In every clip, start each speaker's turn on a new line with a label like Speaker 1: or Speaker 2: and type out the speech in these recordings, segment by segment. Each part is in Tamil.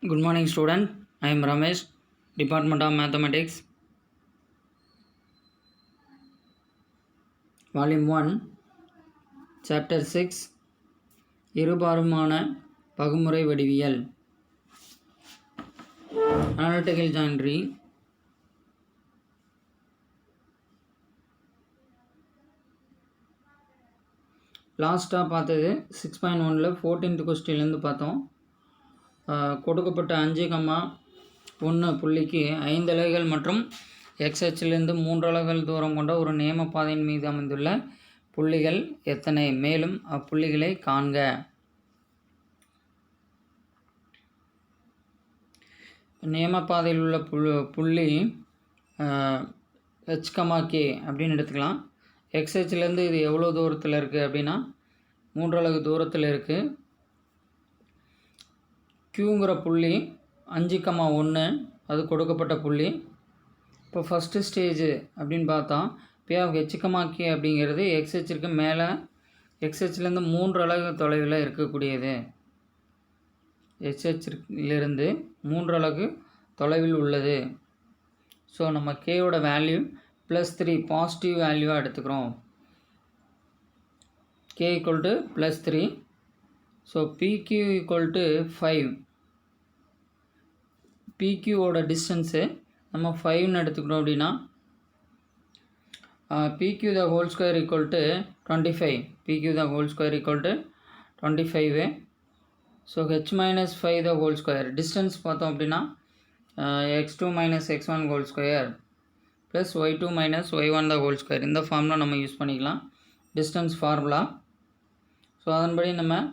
Speaker 1: Good morning student, I am Ramesh, Department of Mathematics, Volume 1, Chapter 6, இருபாறுமான பகுமுறை வடிவியல், Analytical Geometry. லாஸ்ட்டாக பார்த்தது 6.1ல் 14th கொஸ்டின்லேருந்து பார்த்தோம். கொடுக்கப்பட்ட 5,1 புள்ளிக்கு 5 அலகுகள் மற்றும் எக்ஸ்ஹெச்சிலிருந்து 3 அலகுகள் தூரம் கொண்ட ஒரு நேம பாதையின் மீது அமைந்துள்ள புள்ளிகள் எத்தனை, மேலும் அப்புள்ளிகளை காண்க. நேமப்பாதையில் உள்ள புள்ளி ஹெச்கே அப்படின்னு எடுத்துக்கலாம். எக்ஸ்ஹெச்லேருந்து இது எவ்வளோ தூரத்தில் இருக்குது அப்படின்னா 3 அலகு தூரத்தில் இருக்குது. க்யூங்கிற புள்ளி 5,1 அது கொடுக்கப்பட்ட புள்ளி. இப்போ ஃபஸ்ட்டு ஸ்டேஜ் அப்படின்னு பார்த்தா பி ஆஃப் ஹெச்கே அப்படிங்கிறது எக்ஸ்ஹெச்சிற்கு மேலே எக்ஸ்ஹெச்லேருந்து 3 அலகு தொலைவில் இருக்கக்கூடியது. எக்ஸ்ஹெச்சிலிருந்து 3 அலகு தொலைவில் உள்ளது. ஸோ நம்ம கேயோட வேல்யூ +3 பாசிட்டிவ் வேல்யூவாக எடுத்துக்கிறோம். K equal to +3. So PQ equal to 5. பிக்யூவோட டிஸ்டன்ஸு நம்ம 5ன்னு எடுத்துக்கிறோம் அப்படின்னா PQ the whole square equal to 25. PQ the whole square equal to 25. So h-5 the whole square distance பார்த்தோம் அப்படின்னா x2 - x1 whole square plus y2 - y1 the whole square. இந்த ஃபார்முலா நம்ம யூஸ் பண்ணிக்கலாம், டிஸ்டன்ஸ் ஃபார்முலா. ஸோ அதன்படி நம்ம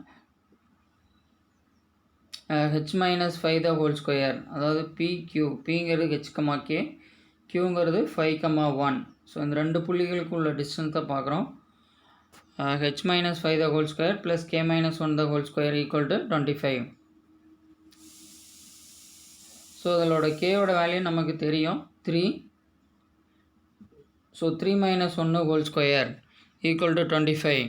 Speaker 1: h-5 த ஹோல் ஸ்கொயர், அதாவது பிக்யூ, பிங்கிறது h, க்யூங்கிறது 5,1. ஸோ இந்த ரெண்டு புள்ளிகளுக்கு உள்ள டிஸ்டன்ஸை பார்க்குறோம். h-5 the whole square plus k-1 the whole square equal to 25. So அதோட கேயோட வேல்யூ நமக்கு தெரியும் 3. So 3 - 1 whole square equal to 25.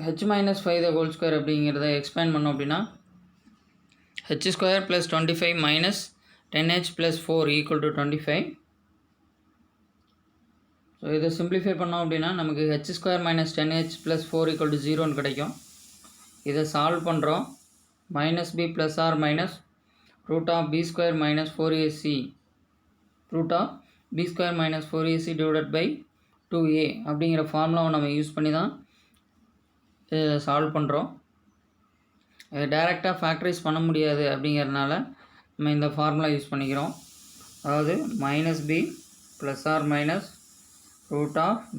Speaker 1: h-5 the whole square அப்படிங்கிறத எக்ஸ்பேண்ட் பண்ணோம் அப்படின்னா h square plus 25 - 10h + 4 equal to 25. So இதை சிம்பிளிஃபை பண்ணோம் அப்படின்னா நமக்கு h square - 10h + 4 equal to 0ன்னு கிடைக்கும். இதை சால்வ் பண்ணுறோம். -b + r - √b² - 4ac √b² - 4ac divided by 2a அப்படிங்கிற ஃபார்முலாவை நம்ம யூஸ் பண்ணி தான் சால்வ் பண்ணுறோம். டைரெக்டாக ஃபேக்டரைஸ் பண்ண முடியாது அப்படிங்கிறதுனால நம்ம இந்த ஃபார்முலா யூஸ் பண்ணிக்கிறோம். அதாவது -b + r -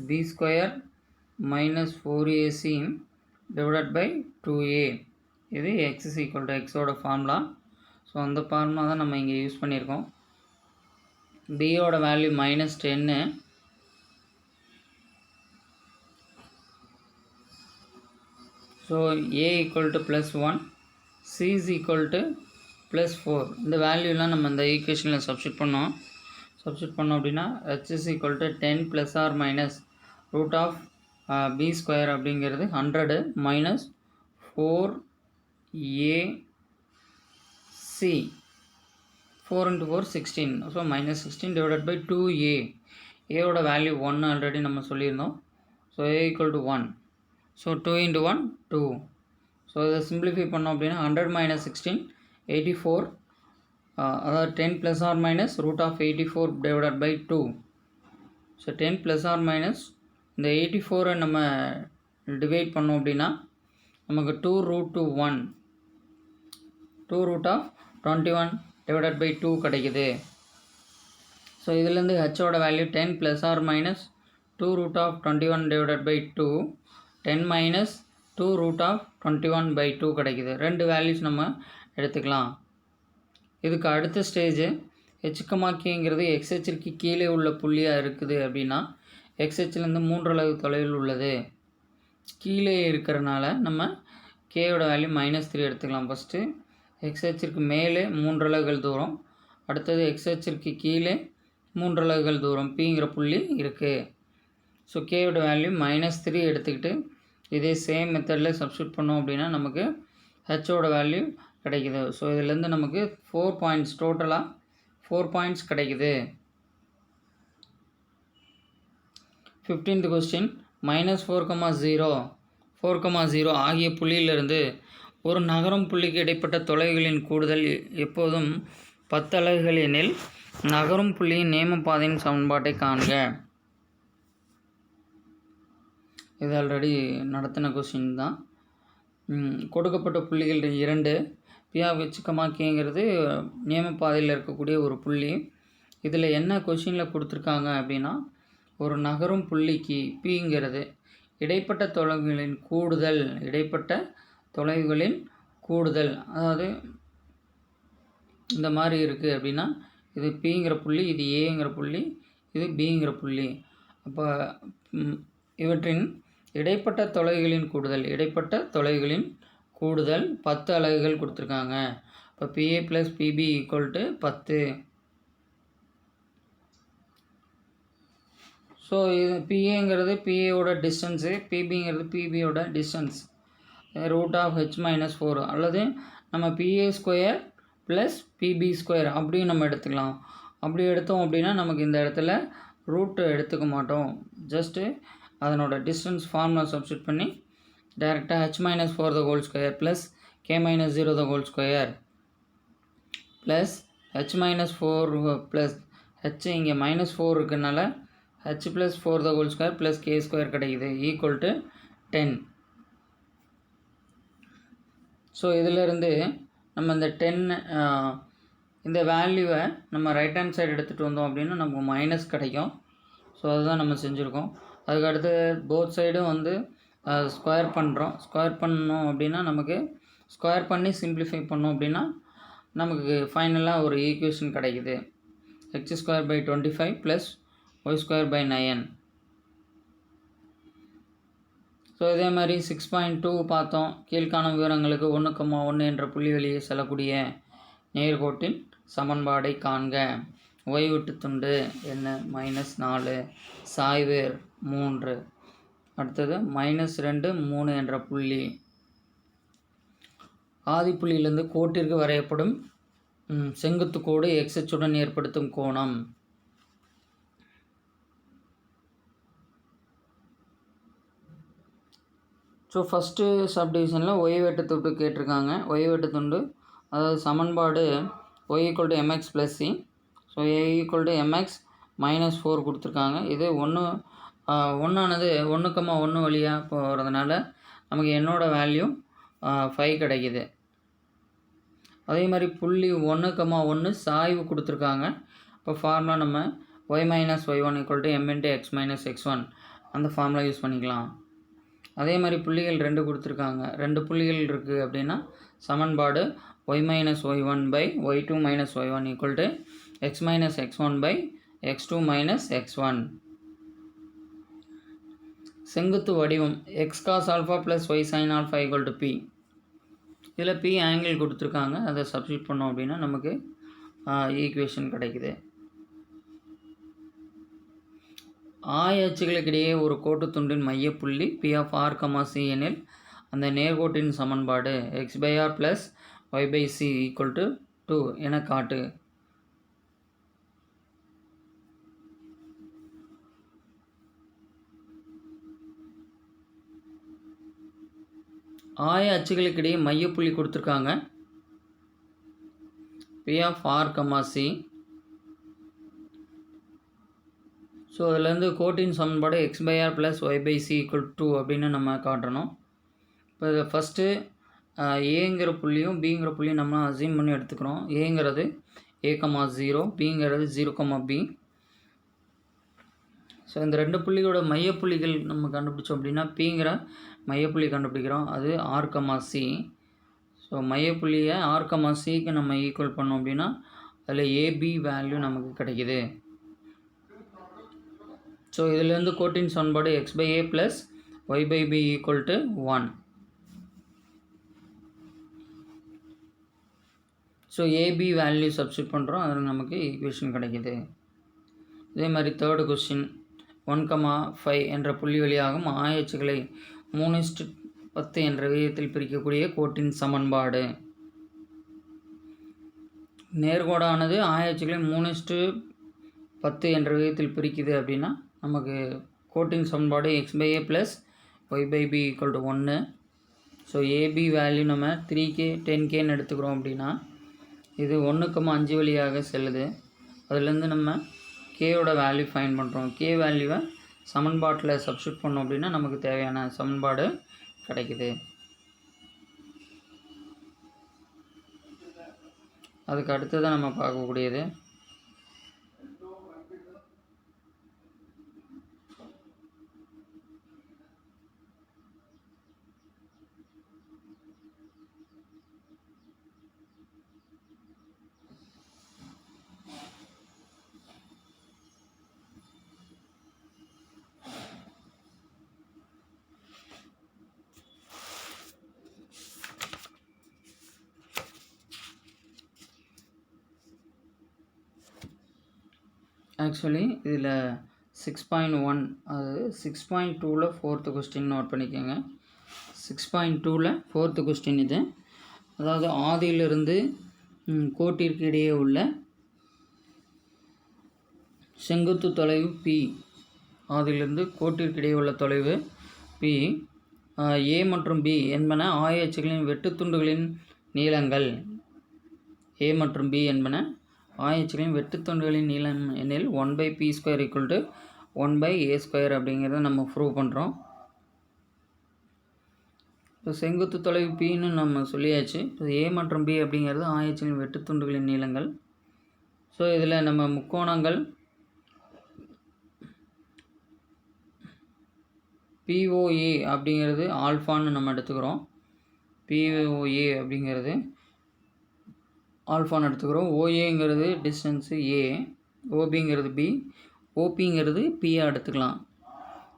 Speaker 1: √b² - 4ac divided by 2a. இது x = xோட ஃபார்முலா. ஸோ அந்த ஃபார்முலா தான் நம்ம இங்கே யூஸ் பண்ணியிருக்கோம். bயோட வேல்யூ -10. So a = +1, c = +4. இந்த வேல்யூலாம் நம்ம இந்த ஈக்குவேஷனில் சப்ஸ்டியூட் பண்ணோம் அப்படின்னா h = 10 + r - √b² அப்படிங்கிறது 100 - 4ac 4 × 4 16. So -16 divided by 2a. ஏவோட வேல்யூ 1 ஆல்ரெடி நம்ம சொல்லியிருந்தோம். So a = 1. ஸோ 2 × 1 2. ஸோ இதை சிம்பிளிஃபை பண்ணோம் அப்படின்னா 100 - 16 84. அதாவது 10 + r - √84 divided by 2. So 10 + r - இந்த 84 நம்ம டிவைட் பண்ணோம் அப்படின்னா நமக்கு 2√1 2√21 டிவைடட் பை 2 கிடைக்குது. ஸோ இதுலேருந்து ஹெச்சோட value 10 + r - 2√21 divided by 2 10 - 2√21 by 2 கிடைக்குது. ரெண்டு வேல்யூஸ் நம்ம எடுத்துக்கலாம். இதுக்கு அடுத்த ஸ்டேஜ் ஹெச்கேங்கிறது எக்ஸ்ஹெச்சிற்கு கீழே உள்ள புள்ளியாக இருக்குது அப்படின்னா எக்ஸ்ஹெச்லேருந்து 3 அலகு தொலைவில் உள்ளது. கீழே இருக்கிறனால நம்ம கேயோட வேல்யூ -3 எடுத்துக்கலாம். ஃபஸ்ட்டு எக்ஸ்ஹெச்சிற்கு மேலே 3 அலகுகள் தூரம், அடுத்தது எக்ஸ்ஹெச்சிற்கு கீழே 3 அலகுகள் தூரம் பிங்கிற புள்ளி இருக்குது. ஸோ கேயோட வேல்யூ -3 எடுத்துக்கிட்டு இதே சேம் மெத்தடில் சப்ஸ்டியூட் பண்ணோம் அப்படின்னா நமக்கு ஹெச்சோட வேல்யூ கிடைக்குது. ஸோ இதுலேருந்து நமக்கு 4 பாயிண்ட்ஸ், டோட்டலாக 4 பாயிண்ட்ஸ் கிடைக்குது. 15th கொஸ்டின், -4,0 4,0 ஆகிய புள்ளியிலிருந்து ஒரு நகரும் புள்ளிக்கு இடைப்பட்ட தொலைவுகளின் கூடுதல் எப்போதும் 10 அலகுகள் எனில் நகரும் புள்ளியின் நேமப்பாதையின் சமன்பாட்டை காண்க. இது ஆல்ரெடி நடத்தின கொஸ்டின் தான். கொடுக்கப்பட்ட புள்ளிகள் 2, P(h, k)ங்கிறது நேமப்பாதையில் இருக்கக்கூடிய ஒரு புள்ளி. இதில் என்ன கொஸ்டினில் கொடுத்துருக்காங்க அப்படின்னா, ஒரு நகரும் புள்ளிக்கு Pங்கிறது இடைப்பட்ட தொலைவுகளின் கூடுதல், அதாவது இந்த மாதிரி இருக்குது அப்படின்னா இது Pங்கிற புள்ளி, இது ஏங்கிற புள்ளி, இது Bங்கிற புள்ளி. அப்போ இவற்றின் இடைப்பட்ட தொலைவுகளின் கூடுதல் 10 அலகுகள் கொடுத்துருக்காங்க. இப்போ PA + PB = 10. ஸோ இது PAங்கிறது PAவோட டிஸ்டன்ஸு, PBங்கிறது PBயோட டிஸ்டன்ஸ், √(h - 4) அல்லது நம்ம PA² + PB² அப்படியும் நம்ம எடுத்துக்கலாம். அப்படி எடுத்தோம் அப்படின்னா நமக்கு இந்த இடத்துல ரூட் எடுத்துக்க மாட்டோம். ஜஸ்ட்டு அதனோட டிஸ்டன்ஸ் ஃபார்முலா சப்ஸ்டியூட் பண்ணி டைரெக்டாக h - 4² + k - 0² plus h - 4 plus h இங்கே -4 இருக்கிறதுனால h + 4² + k² கிடைக்குது, = 10. ஸோ இதிலிருந்து நம்ம இந்த 10 இந்த வேல்யூவை நம்ம ரைட் ஹேண்ட் சைடு எடுத்துகிட்டு வந்தோம் அப்படின்னா நமக்கு மைனஸ் கிடைக்கும். ஸோ அதுதான் நம்ம செஞ்சுருக்கோம். அதுக்கடுத்து போத் சைடும் வந்து ஸ்கொயர் பண்ணுறோம். ஸ்கொயர் பண்ணோம் அப்படின்னா நமக்கு ஸ்கொயர் பண்ணி சிம்பிளிஃபை பண்ணோம் அப்படின்னா நமக்கு ஃபைனலாக ஒரு ஈக்குவேஷன் கிடைக்குது. x² / 25 + y² / 9. ஸோ இதே மாதிரி 6.2 பார்த்தோம். கீழ்காணும் விவரங்களுக்கு 1,1 என்ற புள்ளி வழியே செல்லக்கூடிய நேர்கோட்டின் சமன்பாடை காண்க. y வெட்டுத்துண்டு என்ன? -4, சாய்வு 3. அடுத்தது -2, 3 என்ற புள்ளி. ஆதிப்புள்ளியிலிருந்து கோட்டிற்கு வரையப்படும் செங்குத்து கோடு x அச்சுடன் ஏற்படுத்தும் கோணம். ஸோ ஃபஸ்ட்டு சப்டிவிஷனில் ஒய் வெட்டுத்துண்டு கேட்டிருக்காங்க. ஒய் வெட்டுத்துண்டு அதாவது சமன்பாடு y = mx + c. So a = mx - 4 கொடுத்துருக்காங்க. இது 1ஆனது 1,1 வழியாக போகிறதுனால நமக்கு என்னோட வேல்யூ 5 கிடைக்கிது. அதே மாதிரி புள்ளி 1,1 சாய்வு கொடுத்துருக்காங்க. இப்போ ஃபார்முலா நம்ம y - y1 = m × x - x1 அந்த ஃபார்முலா யூஸ் பண்ணிக்கலாம். அதே மாதிரி புள்ளிகள் 2 கொடுத்துருக்காங்க. 2 புள்ளிகள் இருக்குது அப்படின்னா சமன்பாடு y - y1 / y2 - y1 = x - x1 / x2 - x1. செங்குத்து வடிவம் x cos α + y sin α = P. இதில் P ஆங்கிள் கொடுத்துருக்காங்க. அதை சப்ஸ்டியூட் பண்ணோம் அப்படின்னா நமக்கு ஈக்குவேஷன் கிடைக்குது. ஆய அச்சுகளுக்கிடையே ஒரு கோட்டுத்துண்டின் மையப்புள்ளி P(r, c) எனில் அந்த நேர்கோட்டின் சமன்பாடு x/r + y/c = 2 என காட்டு. ஆய அச்சுகளுக்கிடையே மையப்புள்ளி கொடுத்துருக்காங்க P(r, c). ஸோ அதுலேருந்து கோட்டின் சமன்பாடு x/r + y/c = 2 அப்படின்னு நம்ம காட்டணும். இப்போ இதை ஃபஸ்ட்டு ஏங்கிற புள்ளியும் பிங்கிற புள்ளியும் நம்ம அசீம் பண்ணி எடுத்துக்கிறோம். ஏங்கிறது a, 0, பிங்கிறது 0, b. ஸோ இந்த 2 புள்ளியோட மையப்புள்ளிகள் நம்ம கண்டுபிடிச்சோம் அப்படின்னா பிங்கிற மையப்புள்ளி கண்டுபிடிக்கிறோம். அது r, c. ஸோ மையப்புள்ளியை r, cக்கு நம்ம ஈக்குவல் பண்ணோம் அப்படின்னா அதில் ஏபி வேல்யூ நமக்கு கிடைக்கிது. ஸோ இதிலேருந்து கோட்டின் சமன்பாடு x/a + y/b = 1. So AB value substitute பண்ணுறோம். அதில் நமக்கு ஈக்குவேஷன் கிடைக்கிது. இதே மாதிரி 3rd கொஸ்டின் 1,5 என்ற புள்ளி வழியாகவும் ஆய அச்சுகளை 3:10 என்ற விகிதத்தில் பிரிக்கக்கூடிய கோட்டின் சமன்பாடு. நேர்கோடானது ஆயச்சுகளின் 3:10 என்ற விகிதத்தில் பிரிக்குது அப்படின்னா நமக்கு கோட்டின் சமன்பாடு x/a + y/b = 1. So AB value நம்ம 3k 10kன்னு எடுத்துக்கிறோம் அப்படின்னா இது 1,5 வழியாக செல்லுது. அதுலேருந்து நம்ம கேயோட வேல்யூ ஃபைண்ட் பண்ணுறோம். கே வேல்யூவை சமன்பாட்டில் சப்ஸ்டியூட் பண்ணோம் அப்படின்னா நமக்கு தேவையான சமன்பாடு கிடைக்குது. அதுக்கு அடுத்ததான் நம்ம பார்க்கக்கூடியது ஆக்சுவலி இதில் 6.1 அதாவது 6.2ல் 4th கொஸ்டின் நோட் பண்ணிக்கோங்க. 6.2ல் 4th கொஸ்டின் இது. அதாவது ஆதியிலிருந்து கோட்டிற்கு இடையே உள்ள செங்குத்து தொலைவு P. ஆதியிலிருந்து கோட்டிற்கு இடையே உள்ள தொலைவு P. A மற்றும் B என்பன ஆயச்சுகளின் வெட்டுத்துண்டுகளின் நீளங்கள். A மற்றும் B என்பன ஆயச்சுகளின் வெட்டுத்துண்டுகளின் நீளம் எனில் 1/p² = 1/a² அப்படிங்கிறத நம்ம ப்ரூவ் பண்ணுறோம். இப்போ செங்குத்து தொலைவு Pன்னு நம்ம சொல்லியாச்சு. இப்போ A மற்றும் B அப்படிங்கிறது ஆயச்சுகளின் வெட்டுத்துண்டுகளின் நீளங்கள். ஸோ இதில் நம்ம முக்கோணங்கள் POA அப்படிங்கிறது ஆல்ஃபான்னு நம்ம எடுத்துக்கிறோம். POA அப்படிங்கிறது ஆல்ஃபான்னு எடுத்துக்கிறோம். OAங்கிறது டிஸ்டன்ஸு A, OBங்கிறது B, OPங்கிறது Pயாக எடுத்துக்கலாம்.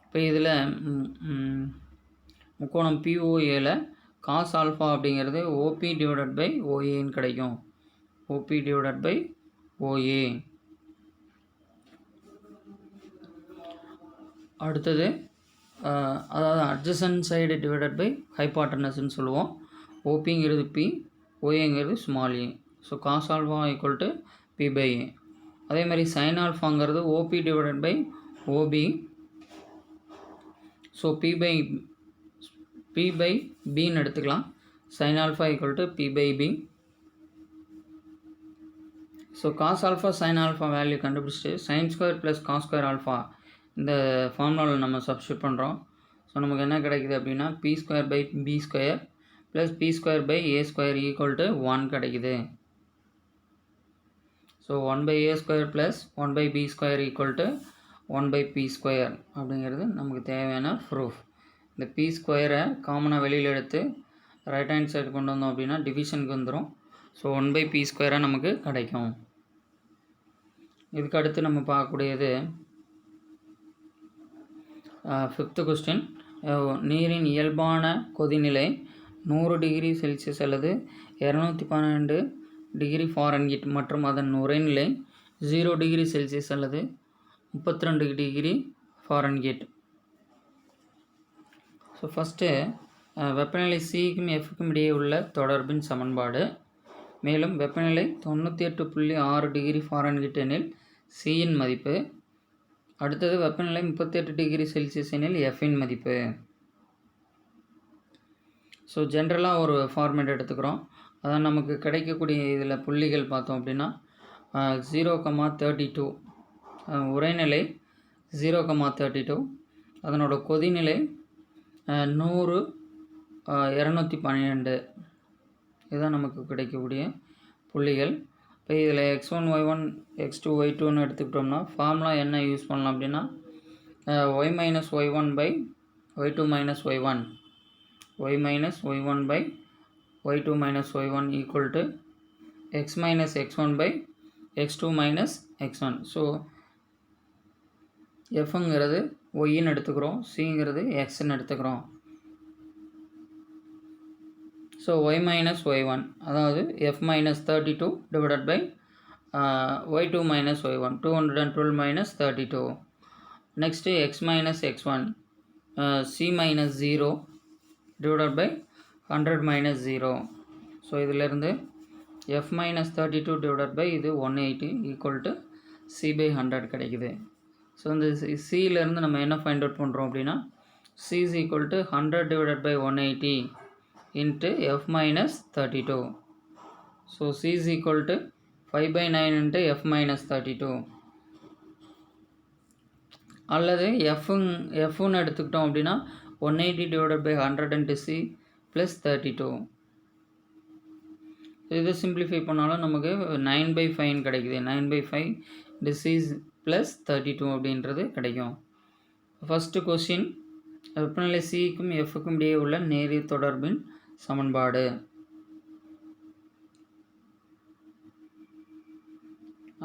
Speaker 1: இப்போ இதில் முக்கோணம் POAல காஸ் ஆல்ஃபா அப்படிங்கிறது OP/OAன்னு கிடைக்கும். OP/OA. அடுத்தது அதாவது அட்ஜசன்ட் சைடு டிவைடட் பை ஹைபாட்டனஸ்ன்னு சொல்லுவோம். OPங்கிறது P, OAங்கிறது small a. So cos alpha = P/A. அதே மாதிரி சைன் ஆல்ஃபாங்கிறது OP/OB. ஸோ P/Bன்னு எடுத்துக்கலாம். Sine alpha = P/B. So cos alpha sine alpha value கண்டுபிடிச்சிட்டு sin² + cos² ஆல்ஃபா இந்த ஃபார்முலாவில் நம்ம சப்ஸ்டியூட் பண்ணுறோம். ஸோ நமக்கு என்ன கிடைக்குது அப்படின்னா P²/B² + P²/A² = 1 கிடைக்குது. ஸோ 1/a² + 1/b² = 1/p² அப்படிங்கிறது நமக்கு தேவையான ப்ரூஃப். இந்த p² காமனாக வெளியில் எடுத்து ரைட் ஹேண்ட் சைடு கொண்டு வந்தோம் அப்படின்னா டிவிஷனுக்கு வந்துடும். ஸோ 1/p² நமக்கு கிடைக்கும். இதுக்கு அடுத்து நம்ம பார்க்கக்கூடியது 5th கொஸ்டின். நீரின் இயல்பான கொதிநிலை 100 டிகிரி செல்சியஸ் அல்லது 212 டிகிரி ஃபாரன்ஹீட் மற்றும் அதன் உறைநிலை 0 டிகிரி செல்சியஸ் அல்லது 32 டிகிரி ஃபாரன்ஹீட். ஸோ ஃபஸ்ட்டு வெப்பநிலை Cக்கும் Fக்கும் இடையே உள்ள தொடர்பின் சமன்பாடு. மேலும் வெப்பநிலை 98.6 டிகிரி ஃபாரன்ஹீட் எனில் Cயின் மதிப்பு. அடுத்தது வெப்பநிலை 38 டிகிரி செல்சியஸ் எனில் Fஇன் மதிப்பு. ஸோ ஜென்ரலாக ஒரு ஃபார்மேட் எடுத்துக்கிறோம். அதான் நமக்கு கிடைக்கக்கூடிய இதில் புள்ளிகள் பார்த்தோம் அப்படின்னா 0,32 உறைநிலை 0,32, அதனோட கொதிநிலை 100 212. இதுதான் நமக்கு கிடைக்கக்கூடிய புள்ளிகள். இப்போ இதில் x1 y1 x2 y2ன்னு எடுத்துக்கிட்டோம்னா ஃபார்முலா என்ன யூஸ் பண்ணலாம் அப்படின்னா y - y1/y2 - y1 y - y1/y2 - y1 = x - x1/x2 - x1. So Fங்கிறது yன்னு எடுத்துக்கிறோம், Cங்கிறது xன்னு எடுத்துக்கிறோம். ஸோ y - y1 அதாவது F - 32 divided by y2 - y1 212 - 32. Next x - x1 c minus 0 divided by 100 minus 0. So இதிலிருந்து f minus 32 divided by இது 180 equal to c by 100 கிடைக்குது. ஸோ இந்த cலேருந்து நம்ம என்ன ஃபைண்ட் அவுட் பண்ணுறோம் அப்படின்னா c is equal to 100 divided by 180 into f minus 32. So c is equal to 5 by 9 into f minus 32. அல்லது எஃப்னு எடுத்துக்கிட்டோம் அப்படின்னா 180 divided by 100 into c plus 32. இது சிம்பிளிஃபை பண்ணாலும் நமக்கு 9 by 5 கிடைக்குது. 9 by 5 into c plus 32 அப்படின்றது கிடைக்கும். ஃபஸ்ட்டு கொஸ்டின் வெப்பநிலை சிக்கும் எஃப்க்கும் இடையே உள்ள நேரியல் தொடர்பின் சமன்பாடு.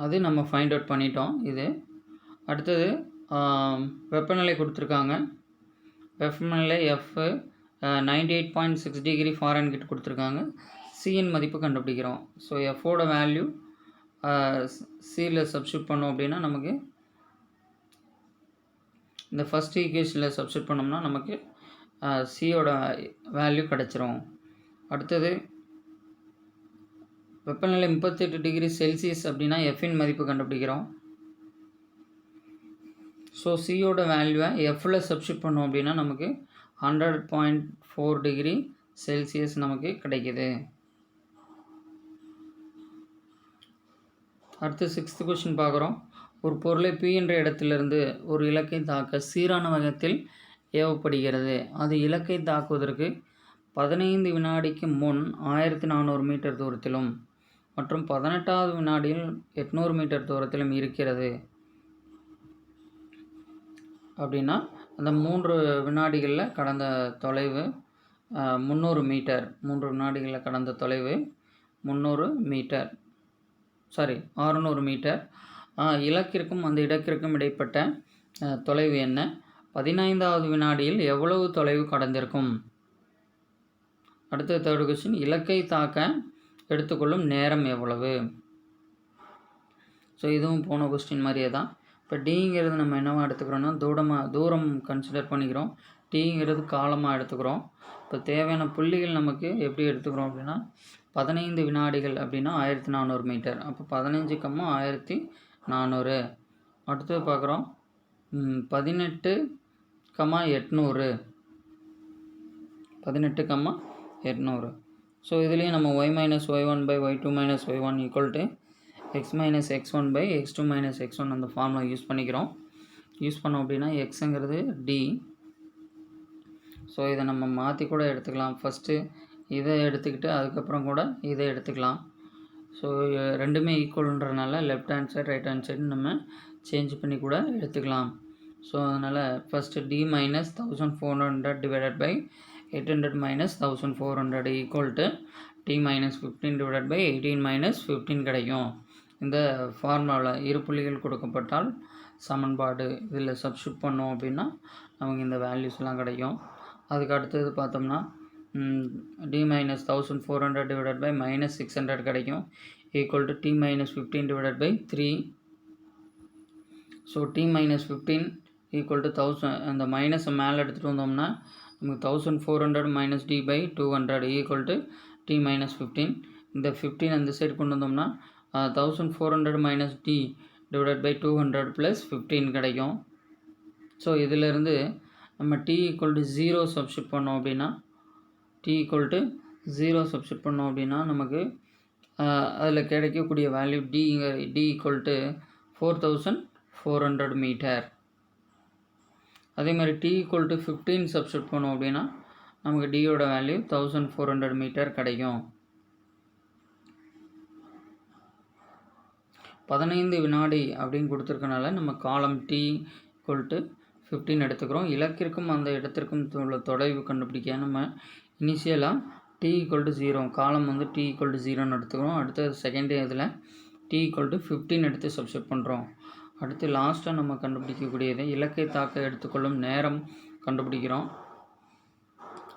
Speaker 1: அது நம்ம ஃபைண்ட் அவுட் பண்ணிட்டோம். இது அடுத்தது வெப்பநிலை கொடுத்துருக்காங்க. வெப்பநிலை எஃப் 98.6 டிகிரி ஃபாரன்ஹீட் கொடுத்துருக்காங்க. சியின் மதிப்பு கண்டுபிடிக்கிறோம். ஸோ எஃபோட வேல்யூ சியில் சப்ஸ்டியூட் பண்ணோம் அப்படின்னா நமக்கு இந்த ஃபஸ்ட் ஈக்குவேஷனில் சப்ஸ்டியூட் பண்ணோம்னா நமக்கு சியோட வேல்யூ கிடச்சிரும். அடுத்தது வெப்பநிலை 38 டிகிரி செல்சியஸ் அப்படின்னா எஃப்பின் மதிப்பு கண்டுபிடிக்கிறோம். ஸோ சியோட வேல்யூவை எஃப்பில் சப்ஸ்டியூட் பண்ணோம் அப்படின்னா நமக்கு 100.4 டிகிரி செல்சியஸ் நமக்கு கிடைக்கிது. அடுத்து 6th கொஸ்டின் பார்க்குறோம். ஒரு பொருளை P என்ற இடத்திலிருந்து ஒரு இலக்கை தாக்க சீரான வேகத்தில் ஏவப்படுகிறது. அது இலக்கை தாக்குவதற்கு 15 வினாடிக்கு முன் 1400 மீட்டர் தூரத்திலும் மற்றும் 18வது வினாடியில் 800 மீட்டர் தூரத்திலும் இருக்கிறது அப்படின்னா அந்த 3 வினாடிகளில் கடந்த தொலைவு 300 மீட்டர். 3 வினாடிகளில் கடந்த தொலைவு 300 மீட்டர் 600 மீட்டர். இலக்கிற்கும் அந்த இடக்கிற்கும் இடைப்பட்ட தொலைவு என்ன? 15வது வினாடியில் எவ்வளவு தொலைவு கடந்திருக்கும்? அடுத்த 3rd கொஸ்டின், இலக்கை தாக்க எடுத்துக்கொள்ளும் நேரம் எவ்வளவு? ஸோ இதுவும் போன கொஸ்டின் மாதிரியே தான். இப்போ டிங்கிறது நம்ம என்னவா எடுத்துக்கிறோன்னா தூரம் கன்சிடர் பண்ணிக்கிறோம். டிங்கிறது காலமாக எடுத்துக்கிறோம். இப்போ தேவையான புள்ளிகள் நமக்கு எப்படி எடுத்துக்கிறோம் அப்படின்னா 15 வினாடிகள் அப்படின்னா 1400 மீட்டர். அப்போ 15, 1400. அடுத்தது பார்க்குறோம் 18, 800. 18, 800. ஸோ இதுலேயும் நம்ம y minus y1 by y2 minus y1 equal to x minus x1 by x2 minus x1 அந்த ஃபார்முலா யூஸ் பண்ணிக்கிறோம். யூஸ் பண்ணோம் அப்படின்னா எக்ஸுங்கிறது டி. ஸோ இதை நம்ம மாற்றி கூட எடுத்துக்கலாம். ஃபஸ்ட்டு இதை எடுத்துக்கிட்டு அதுக்கப்புறம் கூட இதை எடுத்துக்கலாம். ஸோ ரெண்டுமே ஈக்குவல்ன்றனால left hand side right hand side நம்ம சேஞ்ச் பண்ணி கூட எடுத்துக்கலாம். ஸோ அதனால் first T minus 1400 divided by 800 minus 1400 equal to D minus 15 divided by 18 minus 15 கிடைக்கும். இந்த ஃபார்முலாவில் இரு புள்ளிகள் கொடுக்கப்பட்டால் சமன்பாடு இதில் சப்ஸ்டியூட் பண்ணோம் அப்படின்னா நமக்கு இந்த வேல்யூஸ்லாம் கிடைக்கும். அதுக்கு அடுத்தது பார்த்தோம்னா t minus 1400 divided by minus 600 கிடைக்கும். Equal to D minus 15 divided by 3. So t minus 15 equal to 1000. அந்த மைனஸை மேலே எடுத்துகிட்டு வந்தோம்னா நமக்கு 1400 minus t by 200 equal to D minus 15. இந்த 15 அந்த சைடு கொண்டு வந்தோம்னா 1400 minus t divided by 200 plus 15 கிடைக்கும். ஸோ இதிலேருந்து நம்ம டி ஈக்குவல் டு 0 சப்ஸ்டியூட் பண்ணோம் அப்படின்னா சப்ஸ்டியூட் பண்ணோம் அப்படின்னா நமக்கு அதில் கிடைக்கக்கூடிய value t equal to 4400 metre. அதே மாதிரி டி ஈக்குவல் டு 15 சப்ஸ்டியூட் பண்ணோம் அப்படின்னா நமக்கு டியோட வேல்யூ 1400 மீட்டர் கிடைக்கும். 15 வினாடி அப்படின்னு கொடுத்துருக்கனால நம்ம காலம் டி ஈக்குவல் டு 15 எடுத்துக்கிறோம். இலக்கிற்கும் அந்த இடத்திற்கும் உள்ள தொலைவு கண்டுபிடிக்க நம்ம இனிஷியலாக டி ஈக்குவல் டு 0 காலம் வந்து டி ஈக்குவல் டு 0ன்னு எடுத்துக்கிறோம். அடுத்த செகண்ட் இதில் டி ஈக்குவல் டு 15 எடுத்து சப்ஸ்டியூட் பண்ணுறோம். அடுத்து லாஸ்ட்டாக நம்ம கண்டுபிடிக்கக்கூடியது இலக்கை தாக்க எடுத்துக்கொள்ளும் நேரம் கண்டுபிடிக்கிறோம்.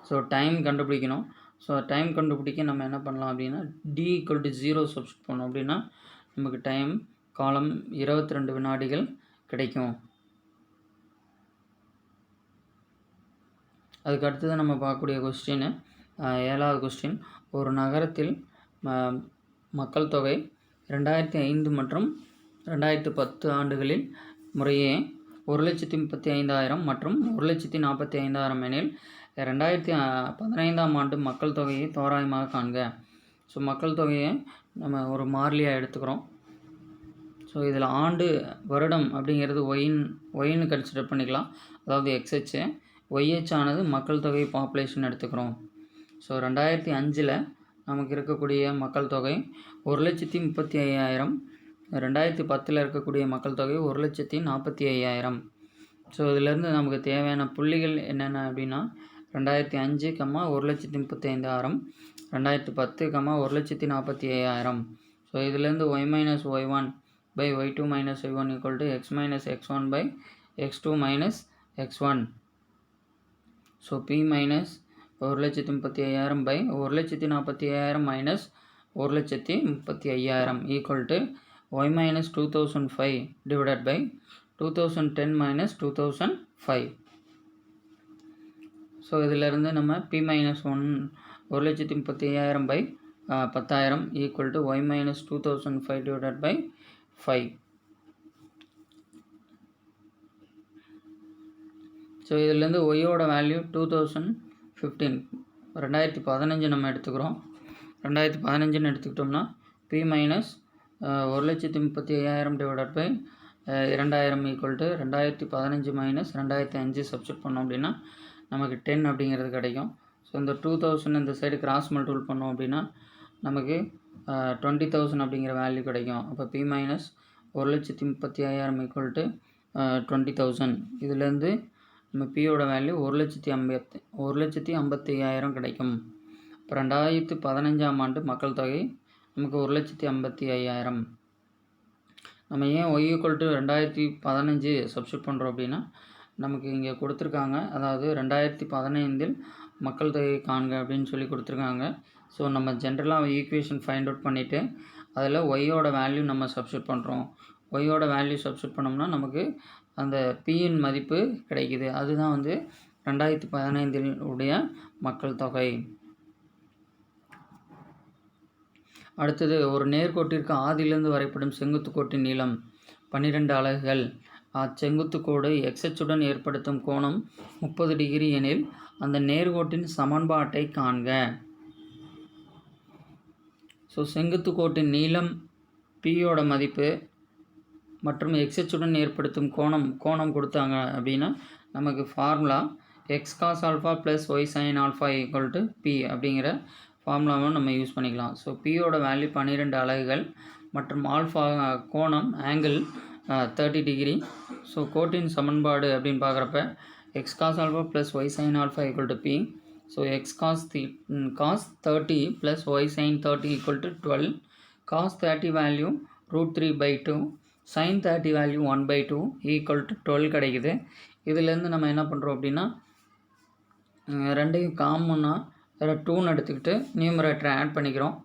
Speaker 1: ஸோ டைம் கண்டுபிடிக்கணும். ஸோ டைம் கண்டுபிடிக்க நம்ம என்ன பண்ணலாம் அப்படின்னா டி ஈக்குவல் டு 0 சப்ஸ்டியூட் பண்ணோம் அப்படின்னா நமக்கு டைம் காலம் 22 வினாடிகள் கிடைக்கும். அதுக்கு அடுத்தது நம்ம பார்க்கக்கூடிய கொஸ்டின் 7வது கொஸ்டின். ஒரு நகரத்தில் மக்கள் தொகை 2005 மற்றும் 2010 ஆண்டுகளில் முறையே 1,35,000 மற்றும் 1,45,000 எனில் 2015ஆம் ஆண்டு மக்கள் தொகையை தோராயமாக காண்க. ஸோ மக்கள் தொகையை நம்ம ஒரு மாறிலியாக எடுத்துக்கிறோம். ஸோ இதில் ஆண்டு வருடம் அப்படிங்கிறது ஒயின்னு கன்சிடர் பண்ணிக்கலாம், அதாவது எக்ஸ்ஹெச்சு. ஒய்ஹெச் ஆனது மக்கள் தொகை பாப்புலேஷன் எடுத்துக்கிறோம். ஸோ 2005 நமக்கு இருக்கக்கூடிய மக்கள் தொகை 1,35,000, 2010 இருக்கக்கூடிய மக்கள் தொகை 1,45,000. ஸோ இதிலேருந்து நமக்கு தேவையான புள்ளிகள் என்னென்ன அப்படின்னா 2005, 1,35,000, 2010, 1,45,000. ஸோ இதிலேருந்து y minus y1 by y2 minus y1 equal to x minus x1 by x2 minus x1. So p minus 1,35,000 by 1,45,000 minus 1,35,000 equal to y minus 2005 divided by 2010 minus 2005. So இதிலிருந்து நம்ம p minus 1,35,000 by 10,000 equal to y minus 2005 divided by 5. So இதிலேருந்து ஒய்யோட வேல்யூ 2015 2015 நம்ம எடுத்துக்கிறோம். 2015 எடுத்துக்கிட்டோம்னா p minus 1,35,000 divided by 2000 equal to 2015 minus 2005 substitute பண்ணோம் அப்படின்னா நமக்கு 10 அப்படிங்கிறது கிடைக்கும். ஸோ இந்த 2000 இந்த சைடு கிராஸ் மல்டிபிள் பண்ணோம் அப்படின்னா நமக்கு 20,000 அப்படிங்கிற வேல்யூ கிடைக்கும். அப்போ p மைனஸ் 1,35,000 ஈக்குவல் டு 20,000. இதுலேருந்து நம்ம பியோட வேல்யூ 1,50,000 கிடைக்கும். இப்போ 2015ஆம் ஆண்டு மக்கள் தொகை நமக்கு 1,55,000. நம்ம ஏன் y ஈக்குவல் டு 2015 சப்ஸ்டியூட் பண்ணுறோம் அப்படின்னா நமக்கு இங்கே கொடுத்துருக்காங்க, அதாவது 2015 மக்கள் தொகை காண்க அப்படின்னு சொல்லி கொடுத்துருக்காங்க. ஸோ நம்ம ஜென்ரலாக ஈக்குவேஷன் ஃபைண்ட் அவுட் பண்ணிவிட்டு அதில் ஒய்யோட வேல்யூ நம்ம சப்ஸ்டியூட் பண்ணுறோம். ஒய்யோட வேல்யூ சப்ஸ்டியூட் பண்ணோம்னா நமக்கு அந்த பியின் மதிப்பு கிடைக்குது. அதுதான் 2015 உடைய மக்கள் தொகை. அடுத்தது, ஒரு நேர்கோட்டிற்கு ஆதியிலிருந்து வரைபடும் செங்குத்து கோட்டின் நீளம் 12 அலகுகள். அச்செங்குத்து கோடு எக்ஸ்ஹெச்சுடன் ஏற்படுத்தும் கோணம் 30 டிகிரி எனில் அந்த நேர்கோட்டின் சமன்பாட்டை காண்க. ஸோ செங்குத்து கோட்டின் நீளம் பியோட மதிப்பு மற்றும் எக்ஸ்ஹெச்சுடன் ஏற்படுத்தும் கோணம் கொடுத்தாங்க அப்படின்னா நமக்கு formula x cos alpha plus y sine alpha equal to p அப்படிங்கிற ஃபார்முலாவை நம்ம யூஸ் பண்ணிக்கலாம். ஸோ பியோட வேல்யூ 12 அலகுகள் மற்றும் ஆல்ஃபா கோணம் ஆங்கிள் 30 டிகிரி. ஸோ கோட்டின் சமன்பாடு அப்படின்னு பார்க்குறப்ப x cos alpha plus y sine alpha equal to p. So x cos 30 plus y sine 30 equal to 12. Cos 30 value √3/2, sine 30 value 1/2 equal to 12 கிடைக்குது. இதுலேருந்து நம்ம என்ன பண்ணுறோம் அப்படின்னா ரெண்டையும் காமனாக 2ன்னு எடுத்துக்கிட்டு நியூமரேட்டரை ஆட் பண்ணிக்கிறோம்.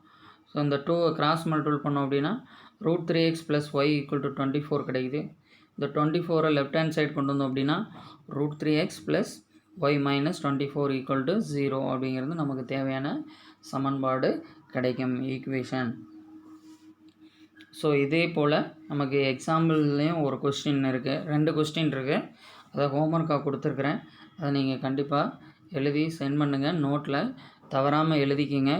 Speaker 1: ஸோ இந்த 2 கிராஸ் மல்டிபிள் பண்ணோம் அப்படின்னா √3x plus Y equal to 24 கிடைக்குது. இந்த 24 லெஃப்ட் ஹேண்ட் சைடு கொண்டு வந்தோம் அப்படின்னா √3x plus y minus 24 equal to 0 அப்படிங்கிறது நமக்கு தேவையான சமன்பாடு கிடைக்கும், ஈக்குவேஷன். ஸோ இதே போல் நமக்கு எக்ஸாம்பிள்லேயும் ஒரு கொஸ்டின் இருக்குது, 2 கொஸ்டின் இருக்குது. அதை ஹோம்ஒர்க்காக கொடுத்துருக்குறேன். அதை நீங்கள் கண்டிப்பாக எழுதி சென்ட் பண்ணுங்கள். நோட்டில் தவறாமல் எழுதிக்கிங்க.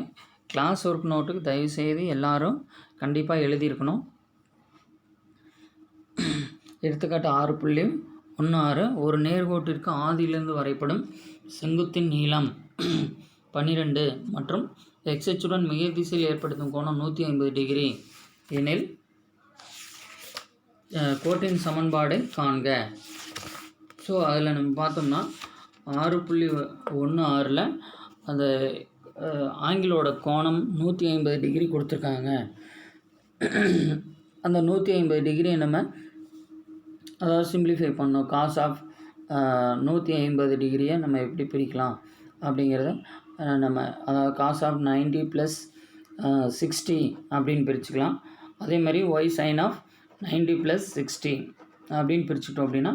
Speaker 1: கிளாஸ் ஒர்க் நோட்டுக்கு தயவுசெய்து எல்லோரும் கண்டிப்பாக எழுதியிருக்கணும். எடுத்துக்காட்டு 6.16 ஒரு நேர்கோட்டிற்கு ஆதியிலிருந்து வரைபடும் செங்குத்தின் நீளம் 12 மற்றும் எக்ஸ்ஹெச்சுடன் மிகை திசையில் ஏற்படுத்தும் கோணம் 150 டிகிரி எனில் கோட்டின் சமன்பாடை காண்க. ஸோ அதில் நம்ம பார்த்தோம்னா 6.16 அந்த ஆங்கிலோட கோணம் 150 டிகிரி கொடுத்துருக்காங்க. அந்த 150 டிகிரியை நம்ம அதாவது சிம்பிளிஃபை பண்ணோம். காஸ் ஆஃப் 150 டிகிரியை நம்ம எப்படி பிரிக்கலாம் அப்படிங்கிறத நம்ம அதாவது காஸ் ஆஃப் 90 ப்ளஸ் 60 அப்படின்னு பிரிச்சுக்கலாம். அதே மாதிரி ஒய் சைன் ஆஃப் 90 ப்ளஸ் 60 அப்படின்னு பிரிச்சுட்டோம் அப்படின்னா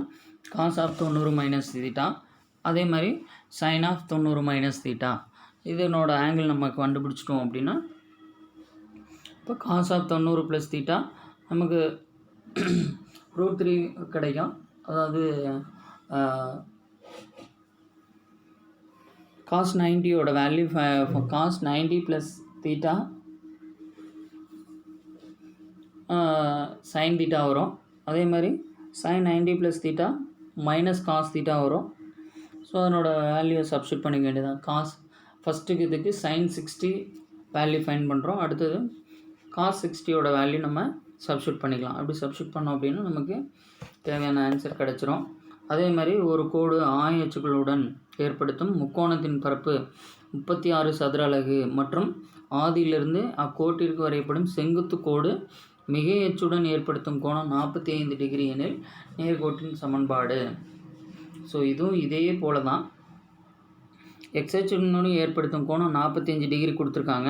Speaker 1: காஸ் ஆஃப் 90 மைனஸ் தீட்டா அதே மாதிரி சைன் ஆஃப் 90 மைனஸ் தீட்டா, இதனோட ஆங்கிள் நம்ம கண்டுபிடிச்சிட்டோம் அப்படின்னா இப்போ காஸ் ஆஃப் 90 ப்ளஸ் தீட்டா நமக்கு √3 கிடைக்கும். அதாவது காஸ் 90யோட value cos 90 plus theta sine theta வரும். அதே மாதிரி sine 90 plus theta minus cos theta வரும். ஸோ அதனோட வேல்யூவை சப்ஸ்டியூட் பண்ணிக்க வேண்டியதான். காஸ் ஃபஸ்ட்டுக்கு இதுக்கு சைன் 60 வேல்யூ ஃபைன் பண்ணுறோம். அடுத்தது காஸ் 60யோட வேல்யூ நம்ம சப்ஸ்டியூட் பண்ணிக்கலாம். அப்படி சப்ஸ்டியூட் பண்ணோம் அப்படின்னா நமக்கு தேவையான ஆன்சர் கிடச்சிரும். அதே மாதிரி ஒரு கோடு ஆய அச்சுகளுடன் ஏற்படுத்தும் முக்கோணத்தின் பரப்பு 36 சதுர அலகு மற்றும் ஆதியிலிருந்து அக்கோட்டிற்கு வரையப்படும் செங்குத்து கோடு மிகை அச்சுடன் ஏற்படுத்தும் கோணம் 45 டிகிரி எனில் நேர்கோட்டின் சமன்பாடு. ஸோ இதுவும் இதே போல தான். எக்ஸ் அச்சுடன் ஏற்படுத்தும் கோணம் 45 டிகிரி கொடுத்துருக்காங்க.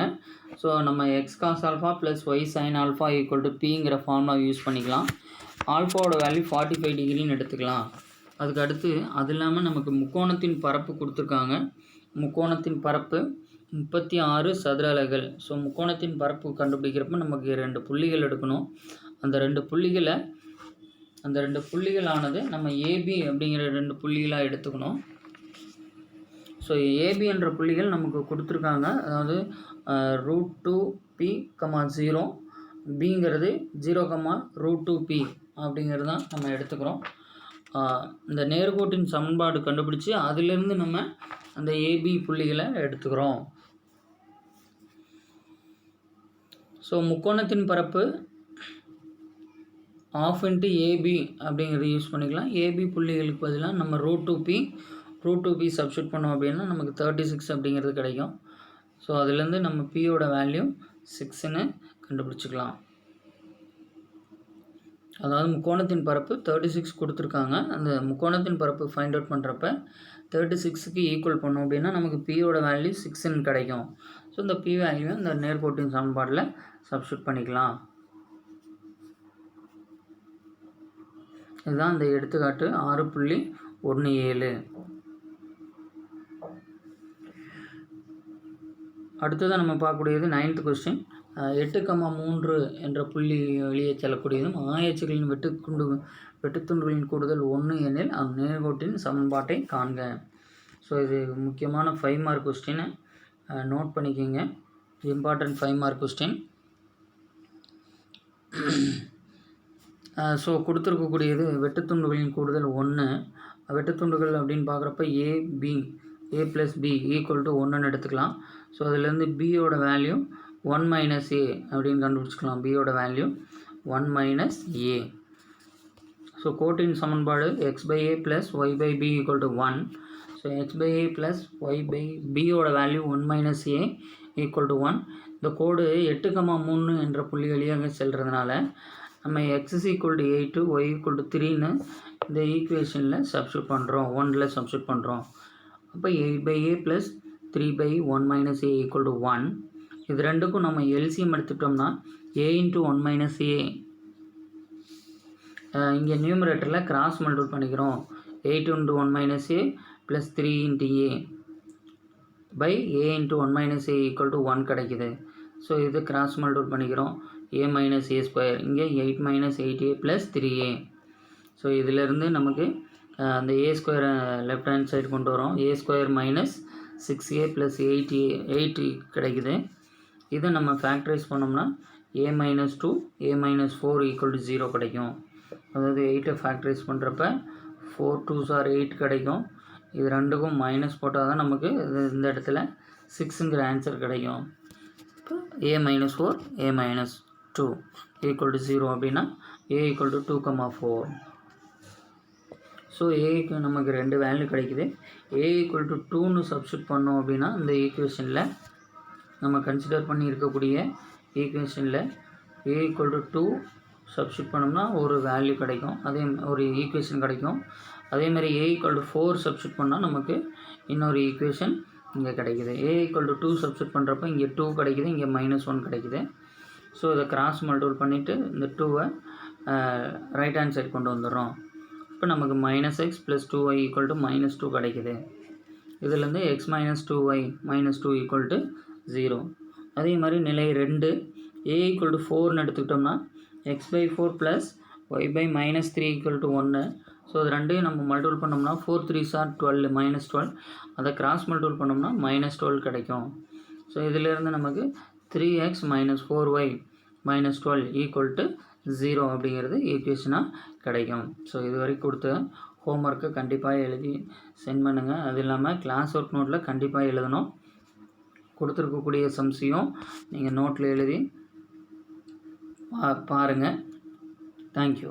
Speaker 1: ஸோ நம்ம x cos alpha plus y sine alpha equal to பிங்கிற ஃபார்முலா யூஸ் பண்ணிக்கலாம். ஆல்ஃபாவோட வேல்யூ 45 டிகிரின்னு எடுத்துக்கலாம். அதுக்கு அடுத்து அது இல்லாமல் நமக்கு முக்கோணத்தின் பரப்பு கொடுத்துருக்காங்க. முக்கோணத்தின் பரப்பு 36 சதுர அலகுகள். ஸோ முக்கோணத்தின் பரப்பு கண்டுபிடிக்கிறப்ப நமக்கு 2 புள்ளிகள் எடுக்கணும். அந்த 2 புள்ளிகளானது நம்ம ஏபி அப்படிங்கிற 2 புள்ளிகளாக எடுத்துக்கணும். ஸோ ஏபி என்ற புள்ளிகள் நமக்கு கொடுத்துருக்காங்க. அதாவது √2p, 0, பிங்கிறது 0, √2p அப்படிங்கிறது தான் நம்ம எடுத்துக்கிறோம். இந்த நேர்கோட்டின் சமன்பாடு கண்டுபிடிச்சி அதிலிருந்து நம்ம அந்த ஏபி புள்ளிகளை எடுத்துக்கிறோம். ஸோ முக்கோணத்தின் பரப்பு ½ × ஏபி அப்படிங்கிறது யூஸ் பண்ணிக்கலாம். ஏபி புள்ளிகளுக்கு பதிலாக நம்ம √2p சப்ஸ்டியூட் பண்ணோம் அப்படின்னா நமக்கு 36 அப்படிங்கிறது கிடைக்கும். ஸோ அதுலேருந்து நம்ம பியோட வேல்யூ 6ன்னு கண்டுபிடிச்சிக்கலாம். அதாவது முக்கோணத்தின் பரப்பு 36 கொடுத்துருக்காங்க. அந்த முக்கோணத்தின் பரப்பு ஃபைண்ட் அவுட் பண்ணுறப்ப 36க்கு ஈக்குவல் பண்ணோம் அப்படின்னா நமக்கு பியோட வேல்யூ 6ன்னு கிடைக்கும். ஸோ இந்த பி வேல்யூவை இந்த நேர்கோட்டின் சமன்பாடில் சப்ஸ்டியூட் பண்ணிக்கலாம். இதுதான் இந்த எடுத்துக்காட்டு 6.17. அடுத்ததான் நம்ம பார்க்கக்கூடியது 9th கொஸ்டின். 8,3 என்ற புள்ளி வெளியே செல்லக்கூடியதும் ஆயச்சுகளின் வெட்டுத்துண்டுகளின் கூடுதல் 1 எனில் நேர்கோட்டின் சமன்பாட்டை காண்க. ஸோ இது முக்கியமான 5 மார்க் கொஸ்டினை நோட் பண்ணிக்கோங்க. Important 5 mark question. ஸோ கொடுத்துருக்கக்கூடியது வெட்டுத்துண்டுகளின் கூடுதல் 1. வெட்டுத்துண்டுகள் அப்படின்னு பார்க்குறப்ப a + b ஈக்குவல் டு 1ன்னு எடுத்துக்கலாம். ஸோ அதுலேருந்து பியோட வேல்யூ 1 - a அப்படின்னு கண்டுபிடிச்சிக்கலாம். பியோட வேல்யூ 1 - a. ஸோ கோட்டின் சமன்பாடு x/a + y/b equal to 1. So h/a + y/bயோட வேல்யூ 1 - a ஈக்குவல் டு 1. இந்த கோடு 8,3 என்ற புள்ளி வழியாக செல்கிறதுனால நம்ம x = 8 y = 3ன்னு இந்த ஈக்குவேஷனில் சப்ஸ்டியூட் பண்ணுறோம். 1ல் சப்ஸ்டியூட் பண்ணுறோம். அப்போ 8/a + 3/1 - a ஈக்குவல் டு 1. இது ரெண்டுக்கும் நம்ம எல்சிஎம் எடுத்துட்டோம்னா a × 1 - a, இங்கே நியூமரேட்டரில் கிராஸ் மல்டிபிள் பண்ணிக்கிறோம். 8 × 1 - a + 3 × a by a × 1 - a equal to 1 கிடைக்குது. ஸோ இது கிராஸ் மல்டிபிள் பண்ணிக்கிறோம். a - a², இங்கே 8 - 8a + 3a. ஸோ இதிலேருந்து நமக்கு அந்த a² லெஃப்ட் ஹேண்ட் சைடு கொண்டு வரோம். a² - 6a + 8 கிடைக்குது. இதை நம்ம ஃபேக்டரைஸ் பண்ணோம்னா a - 2 a - 4 ஈக்குவல் டு 0 கிடைக்கும். அதாவது 8ஐ ஃபேக்டரைஸ் பண்ணுறப்ப 4 2s are 8 கிடைக்கும். இது ரெண்டுக்கும் மைனஸ் போட்டால் தான் நமக்கு இந்த இடத்துல 6ங்கிற ஆன்சர் கிடைக்கும். இப்போ a - 4 a - 2 ஈக்குவல் டு 0 அப்படின்னா a = 2, 4. ஸோ ஏக்கு நமக்கு 2 வேல்யூ கிடைக்குது. a = 2ன்னு சப்ஸ்டியூட் பண்ணோம் அப்படின்னா இந்த ஈக்குவேஷனில் நம்ம கன்சிடர் பண்ணி இருக்கக்கூடிய ஈக்குவேஷனில் a = 2 சப்ஸ்டியூட் பண்ணோம்னா ஒரு வேல்யூ கிடைக்கும். அதே ஒரு ஈக்குவேஷன் கிடைக்கும். அதேமாதிரி a = 4 சப்ஸ்டியூட் பண்ணால் நமக்கு இன்னொரு ஈக்குவேஷன் இங்கே கிடைக்குது. a = 2 சப்ஸ்டியூட் பண்ணுறப்ப இங்கே 2 கிடைக்குது, இங்கே -1 கிடைக்குது. ஸோ இதை கிராஸ் மல்டிபிள் பண்ணிவிட்டு இந்த 2வை ரைட் ஹேண்ட் சைடு கொண்டு வந்துடுறோம். இப்போ நமக்கு -x + 2y = -2 கிடைக்குது. இதுலேருந்து x - 2y - 2 = 0. அதே மாதிரி நிலை 2 a = 4ன்னு எடுத்துக்கிட்டோம்னா x/4 + y/ -3 = 1. ஸோ இது ரெண்டையும் நம்ம மல்டிபிள் பண்ணோம்னா 4 3s are 12 -12. அதை கிராஸ் மல்டிபிள் பண்ணோம்னா -12 கிடைக்கும். ஸோ இதிலேருந்து நமக்கு 3x - 4y - 12 = 0 அப்படிங்கிறது ஈக்குவேஷனாக கிடைக்கும். ஸோ இது வரைக்கும் கொடுத்த ஹோம்ஒர்க்கை கண்டிப்பாக எழுதி சென்ட் பண்ணுங்கள். அது இல்லாமல் கிளாஸ் ஒர்க் நோட்டில் கண்டிப்பாக எழுதணும். கொடுத்துருக்கக்கூடிய சம்ஸையும் நீங்கள் நோட்டில் எழுதி பாருங்கள். தேங்க்யூ.